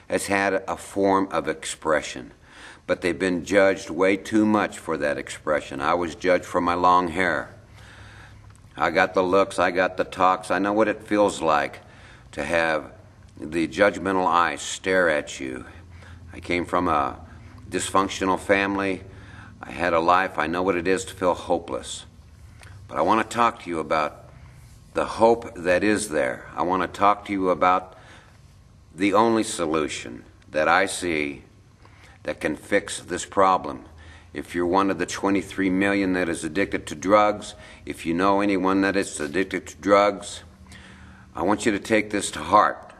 has had a form of expression, but they've been judged way too much for that expression. I was judged for my long hair. I got the looks, I got the talks. I know what it feels like to have the judgmental eye stare at you. I came from a dysfunctional family. I had a life. I know what it is to feel hopeless. But I want to talk to you about the hope that is there. I want to talk to you about the only solution that I see that can fix this problem. If you're one of the 23 million that is addicted to drugs, if you know anyone that is addicted to drugs, I want you to take this to heart.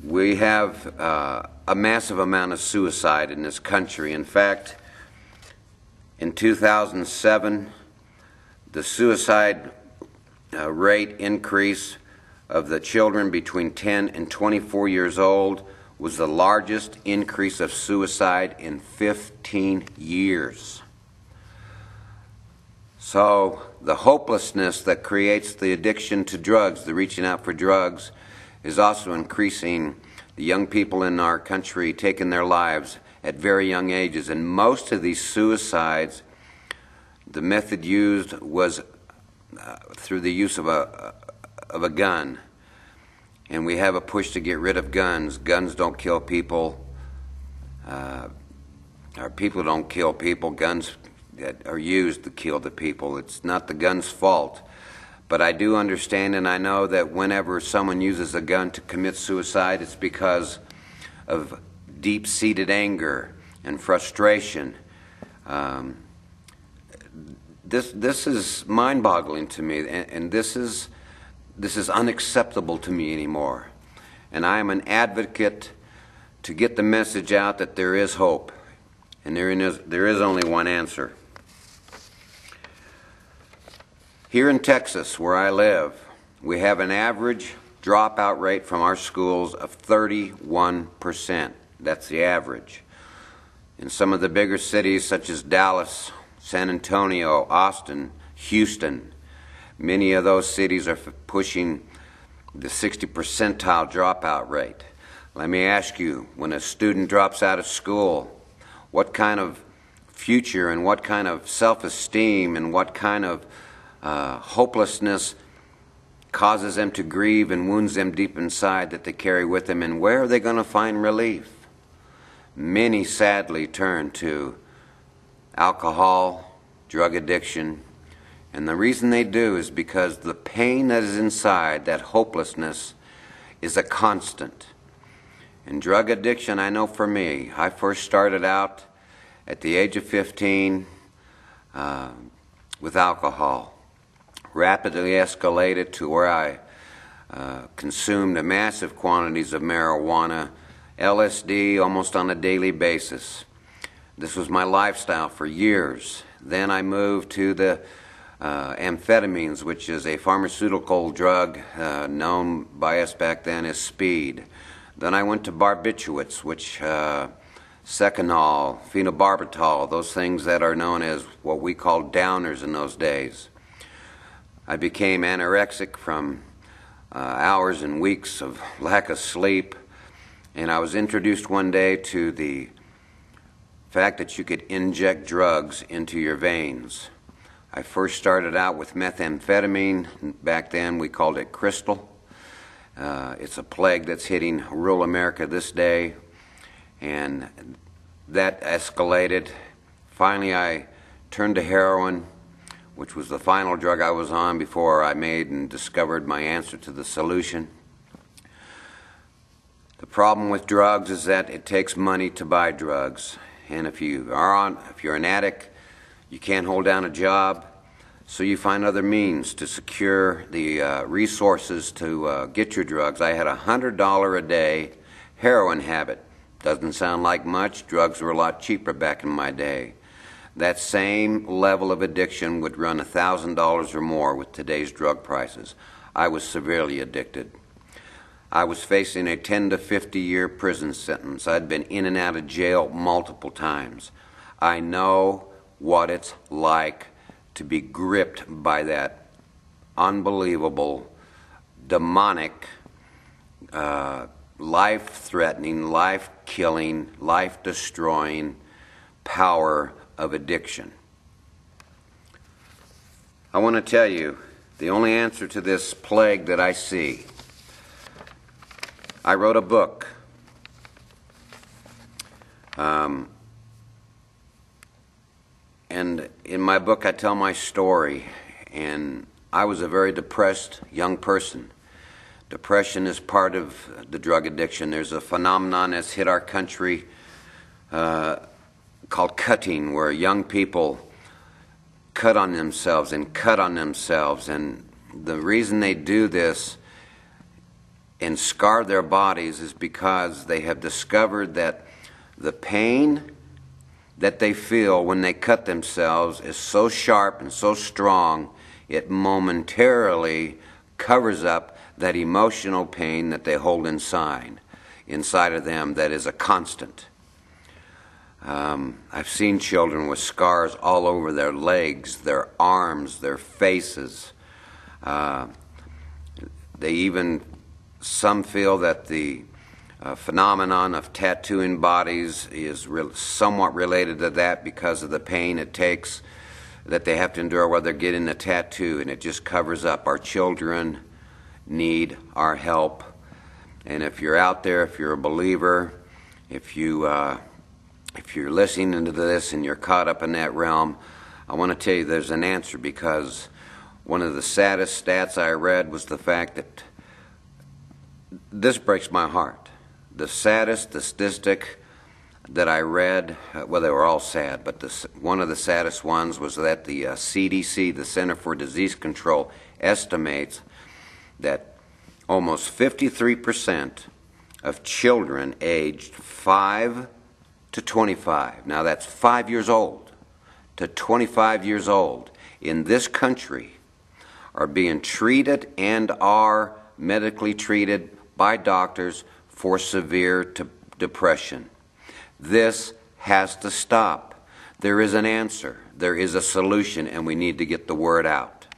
We have a massive amount of suicide in this country. In fact, in 2007, the suicide rate increase of the children between 10 and 24 years old was the largest increase of suicide in 15 years. So the hopelessness that creates the addiction to drugs, the reaching out for drugs, is also increasing the young people in our country taking their lives at very young ages. And most of these suicides, the method used was through the use of a gun. And we have a push to get rid of guns. Guns don't kill people. Our people don't kill people. Guns that are used to kill the people. It's not the gun's fault. But I do understand and I know that whenever someone uses a gun to commit suicide, it's because of deep-seated anger and frustration. This is mind-boggling to me, and this is unacceptable to me anymore. And I am an advocate to get the message out that there is hope, and there is only one answer. Here in Texas, where I live, we have an average dropout rate from our schools of 31%. That's the average. In some of the bigger cities such as Dallas, San Antonio, Austin, Houston, many of those cities are pushing the 60 percentile dropout rate. Let me ask you, when a student drops out of school, what kind of future and what kind of self-esteem and what kind of hopelessness causes them to grieve and wounds them deep inside that they carry with them, and where are they going to find relief? Many sadly turn to alcohol, drug addiction, and the reason they do is because the pain that is inside, that hopelessness, is a constant. And drug addiction, I know for me, I first started out at the age of 15 with alcohol. Rapidly escalated to where I consumed massive quantities of marijuana, LSD, almost on a daily basis. This was my lifestyle for years. Then I moved to the amphetamines, which is a pharmaceutical drug known by us back then as speed. Then I went to barbiturates, which Seconal, phenobarbital, those things that are known as what we called downers in those days. I became anorexic from hours and weeks of lack of sleep, and I was introduced one day to the fact that you could inject drugs into your veins. I first started out with methamphetamine. Back then we called it crystal. It's a plague that's hitting rural America this day, and that escalated. Finally I turned to heroin, which was the final drug I was on before I made and discovered my answer to the solution. The problem with drugs is that it takes money to buy drugs. And if you're an addict, you can't hold down a job, so you find other means to secure the resources to get your drugs. I had a $100 a day heroin habit. Doesn't sound like much. Drugs were a lot cheaper back in my day. That same level of addiction would run $1,000 or more with today's drug prices. I was severely addicted. I was facing a 10 to 50 year prison sentence. I'd been in and out of jail multiple times. I know what it's like to be gripped by that unbelievable, demonic life-threatening, life-killing, life-destroying power of addiction. I want to tell you the only answer to this plague that I see. I wrote a book. And in my book I tell my story, and I was a very depressed young person. Depression is part of the drug addiction. There's a phenomenon that's hit our country called cutting, where young people cut on themselves and cut on themselves. And the reason they do this and scar their bodies is because they have discovered that the pain that they feel when they cut themselves is so sharp and so strong, it momentarily covers up that emotional pain that they hold inside of them that is a constant. I've seen children with scars all over their legs, their arms, their faces. Some feel that the phenomenon of tattooing bodies is somewhat related to that because of the pain it takes that they have to endure while they're getting the tattoo, and it just covers up. Our children need our help. And if you're out there, if you're a believer, if you're listening to this and you're caught up in that realm, I want to tell you there's an answer, because one of the saddest stats I read was the fact that this breaks my heart. The saddest statistic that I read, well, they were all sad, but one of the saddest ones was that the CDC, the Center for Disease Control, estimates that almost 53% of children aged 5 to 25, now that's 5 years old to 25 years old, in this country are being treated and are medically treated by doctors for severe depression. This has to stop. There is an answer. There is a solution, and we need to get the word out.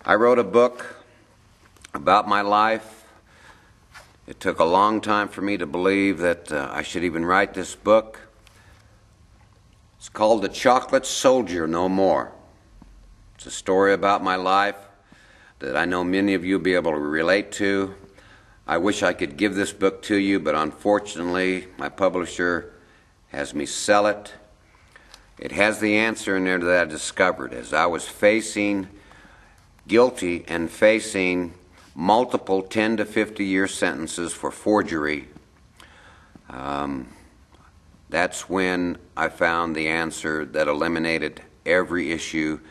I wrote a book about my life. It took a long time for me to believe that I should even write this book. It's called The Chocolate Soldier No More. It's a story about my life that I know many of you will be able to relate to. I wish I could give this book to you, but unfortunately, my publisher has me sell it. It has the answer in there that I discovered as I was facing guilty and facing multiple 10 to 50-year sentences for forgery. That's when I found the answer that eliminated every issue,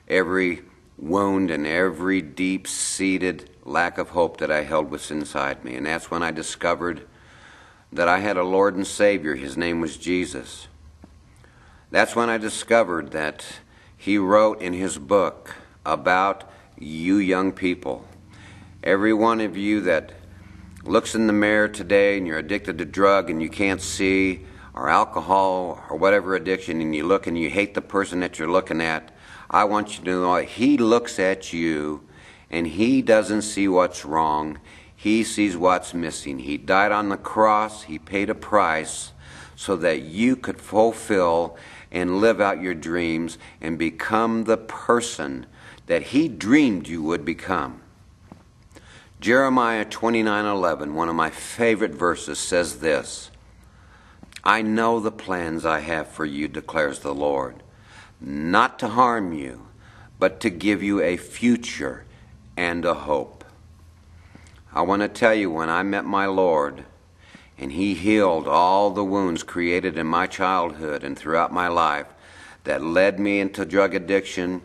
every wound, and every deep-seated lack of hope that I held within inside me. And that's when I discovered that I had a Lord and Savior. His name was Jesus. That's when I discovered that He wrote in His book about you young people. Every one of you that looks in the mirror today and you're addicted to drug and you can't see, or alcohol, or whatever addiction, and you look and you hate the person that you're looking at, I want you to know He looks at you and He doesn't see what's wrong. He sees what's missing. He died on the cross. He paid a price so that you could fulfill and live out your dreams and become the person that He dreamed you would become. Jeremiah 29:11, one of my favorite verses, says this: I know the plans I have for you, declares the Lord, not to harm you, but to give you a future and a hope. I want to tell you, when I met my Lord and He healed all the wounds created in my childhood and throughout my life that led me into drug addiction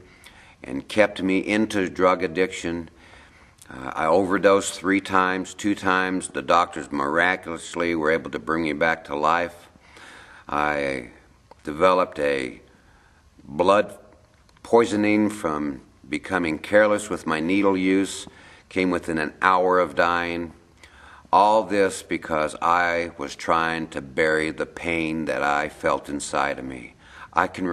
and kept me into drug addiction, I overdosed 3 times. 2 times the doctors miraculously were able to bring me back to life. I developed a blood poisoning from becoming careless with my needle use, came within an hour of dying. All this because I was trying to bury the pain that I felt inside of me. I can